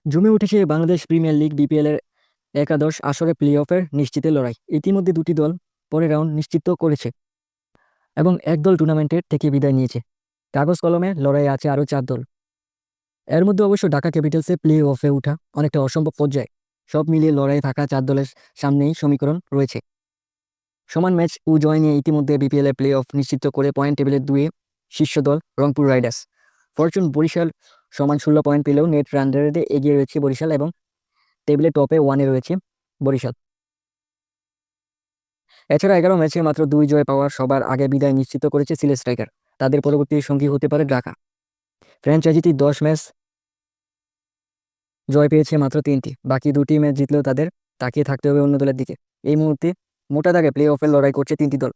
জমে উঠেছে Bangladesh premier league BPL এর একাদশ আসরে প্লে অফের নিশ্চিতের লড়াই। ইতিমধ্যে দুটি দল পরের রাউন্ড নিশ্চিত করেছে এবং এক দল টুর্নামেন্টের থেকে বিদায় নিয়েছে। কাগজ কলমে লড়াইয়ে আছে আরও 4 দল। এর মধ্যে অবশ্য ঢাকা ক্যাপিটালসের প্লে অফে ওঠা অনেকটা অসম্ভব পর্যায়ে। সব মিলিয়ে লড়াই থাকা 4 দলের সামনেই সমীকরণ রয়েছে। সমান ম্যাচ ও জয় নিয়ে ইতিমধ্যে বিপিএল এর প্লে অফ নিশ্চিত করে পয়েন্ট টেবিলের 2 শীর্ষ দল রংপুর রাইডার্স। ফরচুন বরিশাল সমান 16 পয়েন্ট পেলেও নেট রান রেটে এগিয়ে রয়েছে বরিশাল এবং টেবিলের টপে 1-এ রয়েছে বরিশাল। এছাড়া 11 ম্যাচে মাত্র 2 জয় পাওয়ার সবার আগে বিদায় নিশ্চিত করেছে সিলেট স্ট্রাইকার। তাদের পরবর্তী সঙ্গী হতে পারে ঢাকা। ফ্র্যাঞ্চাইজিটি 10 ম্যাচ জয় পেয়েছে মাত্র 3টি। বাকি 2টি ম্যাচ জিতলেও তাদের তাকিয়ে থাকতে হবে অন্য দলের দিকে। এই মুহূর্তে মোটা দাগে প্লে অফের লড়াই করছে 3টি দল।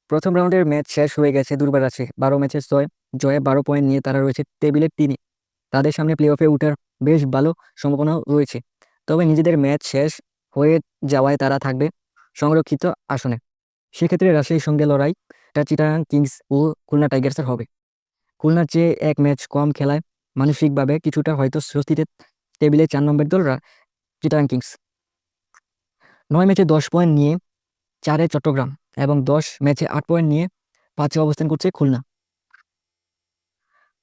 প্রথম রাউন্ডের ম্যাচ শেষ হয়ে গেছে দুর্বার আছে। 12 ম্যাচের জয়ে 12 পয়েন্ট নিয়ে তারা রয়েছে টেবিলের 3-এ। তাদের সামনে প্লে অফে ওঠার বেশ ভালো সম্ভাবনাও রয়েছে। তবে নিজেদের ম্যাচ শেষ হয়ে যাওয়ায় তারা থাকবে সংরক্ষিত আসনে। সেক্ষেত্রে রাজশাহীর সঙ্গে লড়াইটা চিটাগাং কিংস ও খুলনা টাইগার্সের হবে। খুলনার চেয়ে 1 ম্যাচ কম খেলায় মানসিকভাবে কিছুটা হয়তো স্বস্তিতে টেবিলে 4 নম্বর দল চিটাগাং কিংস। 9 ম্যাচে 10 পয়েন্ট নিয়ে 4-এ চট্টগ্রাম এবং 10 ম্যাচে 8 পয়েন্ট নিয়ে 5-এ অবস্থান করছে খুলনা।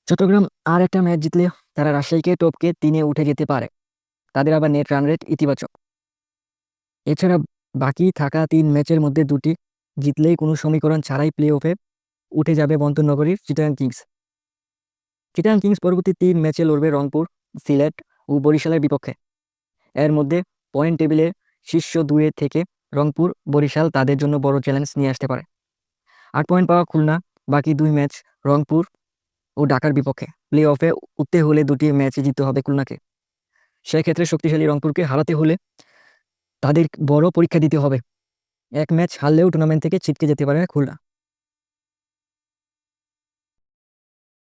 চট্টগ্রাম আর একটা ম্যাচ জিতলে তারা রাজশাহীকে টপকে 3-এ উঠে যেতে পারে। তাদের আবার নেট রান রেট ইতিবাচক। এছাড়া বাকি থাকা 3 ম্যাচের মধ্যে 2টি জিতলেই কোনো সমীকরণ ছাড়াই প্লে অফে উঠে যাবে বন্দরনগরীর চিটাগাং কিংস। চিটাগাং কিংস পরবর্তী 3 ম্যাচে লড়বে রংপুর, সিলেট ও বরিশালের বিপক্ষে। এর মধ্যে পয়েন্ট টেবিলে শীর্ষ 2-এ থেকে রংপুর, বরিশাল তাদের জন্য বড় চ্যালেঞ্জ নিয়ে আসতে পারে। 8 পয়েন্ট পাওয়া খুলনা বাকি 2 ম্যাচ রংপুর ও ঢাকার বিপক্ষে। প্লে অফে উঠতে হলে 2টি ম্যাচে জিততে হবে খুলনাকে। সেক্ষেত্রে শক্তিশালী রংপুরকে হারাতে হলে তাদের বড় পরীক্ষা দিতে হবে। 1 ম্যাচ হারলেও টুর্নামেন্ট থেকে ছিটকে যেতে পারে খুলনা।